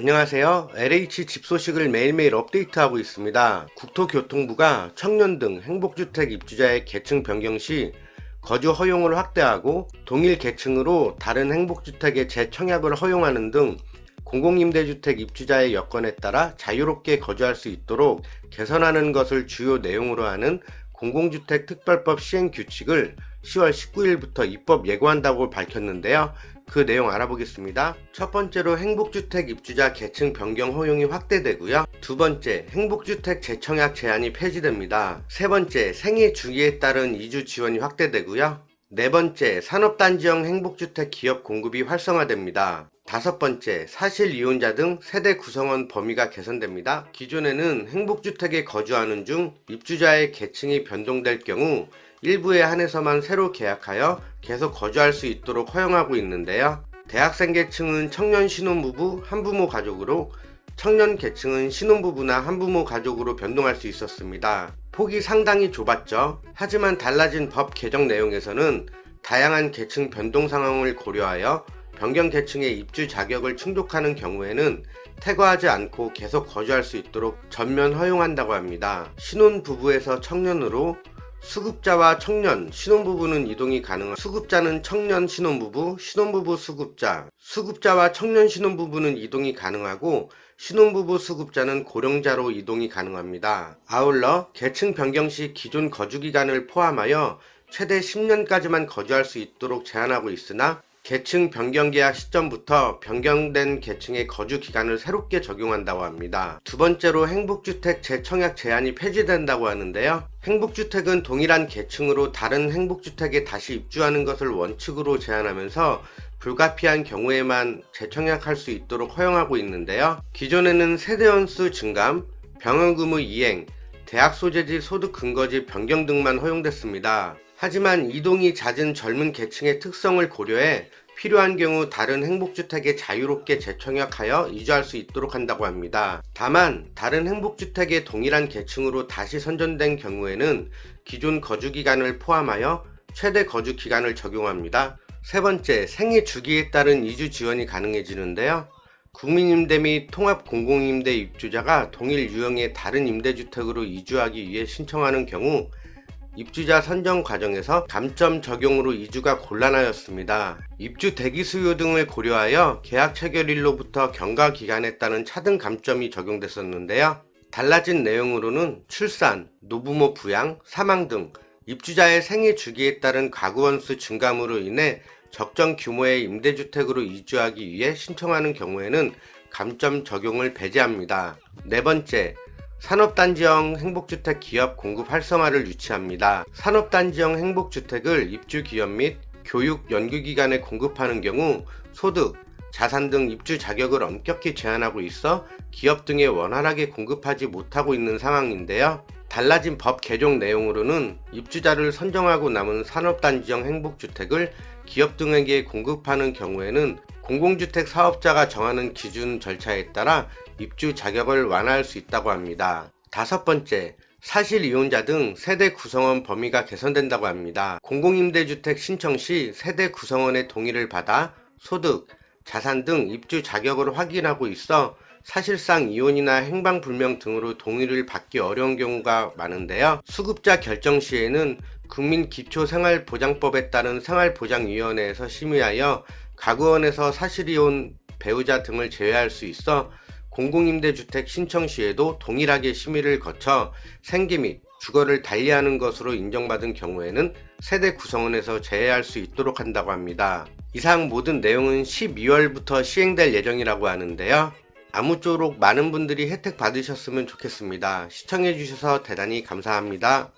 안녕하세요. LH 집 소식을 매일매일 업데이트하고 있습니다. 국토교통부가 청년 등 행복주택 입주자의 계층 변경 시 거주 허용을 확대하고 동일 계층으로 다른 행복주택의 재청약을 허용하는 등 공공임대주택 입주자의 여건에 따라 자유롭게 거주할 수 있도록 개선하는 것을 주요 내용으로 하는 공공주택 특별법 시행 규칙을 10월 19일부터 입법 예고한다고 밝혔는데요. 그 내용 알아보겠습니다. 첫 번째로 행복주택 입주자 계층 변경 허용이 확대되고요. 두 번째, 행복주택 재청약 제한이 폐지됩니다. 세 번째, 생애 주기에 따른 이주 지원이 확대되고요. 네 번째, 산업단지형 행복주택 기업 공급이 활성화됩니다. 다섯 번째, 사실 이혼자 등 세대 구성원 범위가 개선됩니다. 기존에는 행복주택에 거주하는 중 입주자의 계층이 변동될 경우 일부에 한해서만 새로 계약하여 계속 거주할 수 있도록 허용하고 있는데요. 대학생 계층은 청년 신혼부부, 한부모 가족으로, 청년 계층은 신혼부부나 한부모 가족으로 변동할 수 있었습니다. 폭이 상당히 좁았죠. 하지만 달라진 법 개정 내용에서는 다양한 계층 변동 상황을 고려하여 변경 계층의 입주 자격을 충족하는 경우에는 태거하지 않고 계속 거주할 수 있도록 전면 허용한다고 합니다. 신혼부부에서 청년으로 수급자와 청년, 신혼부부는 이동이 가능한 수급자는 청년 신혼부부, 신혼부부 수급자, 수급자와 청년 신혼부부는 이동이 가능하고 신혼부부 수급자는 고령자로 이동이 가능합니다. 아울러 계층 변경 시 기존 거주기간을 포함하여 최대 10년까지만 거주할 수 있도록 제한하고 있으나 계층 변경 계약 시점부터 변경된 계층의 거주 기간을 새롭게 적용한다고 합니다. 두 번째로 행복주택 재청약 제한이 폐지된다고 하는데요. 행복주택은 동일한 계층으로 다른 행복주택에 다시 입주하는 것을 원칙으로 제한하면서 불가피한 경우에만 재청약할 수 있도록 허용하고 있는데요. 기존에는 세대원수 증감, 병역의무 이행, 대학 소재지 소득 근거지 변경 등만 허용됐습니다. 하지만 이동이 잦은 젊은 계층의 특성을 고려해 필요한 경우 다른 행복주택에 자유롭게 재청약하여 이주할 수 있도록 한다고 합니다. 다만 다른 행복주택의 동일한 계층으로 다시 선정된 경우에는 기존 거주기간을 포함하여 최대 거주기간을 적용합니다. 세 번째, 생애 주기에 따른 이주 지원이 가능해지는데요. 국민임대 및 통합공공임대 입주자가 동일 유형의 다른 임대주택으로 이주하기 위해 신청하는 경우 입주자 선정 과정에서 감점 적용으로 이주가 곤란하였습니다. 입주 대기 수요 등을 고려하여 계약 체결일로부터 경과 기간에 따른 차등 감점이 적용됐었는데요. 달라진 내용으로는 출산, 노부모 부양, 사망 등 입주자의 생애 주기에 따른 가구 원수 증감으로 인해 적정 규모의 임대주택으로 이주하기 위해 신청하는 경우에는 감점 적용을 배제합니다. 네 번째, 산업단지형 행복주택 기업 공급 활성화를 유치합니다. 산업단지형 행복주택을 입주기업 및 교육, 연구기관에 공급하는 경우 소득, 자산 등 입주 자격을 엄격히 제한하고 있어 기업 등에 원활하게 공급하지 못하고 있는 상황인데요. 달라진 법 개정 내용으로는 입주자를 선정하고 남은 산업단지형 행복주택을 기업 등에게 공급하는 경우에는 공공주택 사업자가 정하는 기준 절차에 따라 입주 자격을 완화할 수 있다고 합니다. 다섯 번째, 사실 이혼자 등 세대 구성원 범위가 개선된다고 합니다. 공공임대주택 신청 시 세대 구성원의 동의를 받아 소득, 자산 등 입주 자격을 확인하고 있어 사실상 이혼이나 행방불명 등으로 동의를 받기 어려운 경우가 많은데요. 수급자 결정 시에는 국민기초생활보장법에 따른 생활보장위원회에서 심의하여 가구원에서 사실이혼 배우자 등을 제외할 수 있어 공공임대주택 신청 시에도 동일하게 심의를 거쳐 생계 및 주거를 달리하는 것으로 인정받은 경우에는 세대 구성원에서 제외할 수 있도록 한다고 합니다. 이상 모든 내용은 12월부터 시행될 예정이라고 하는데요. 아무쪼록 많은 분들이 혜택 받으셨으면 좋겠습니다. 시청해주셔서 대단히 감사합니다.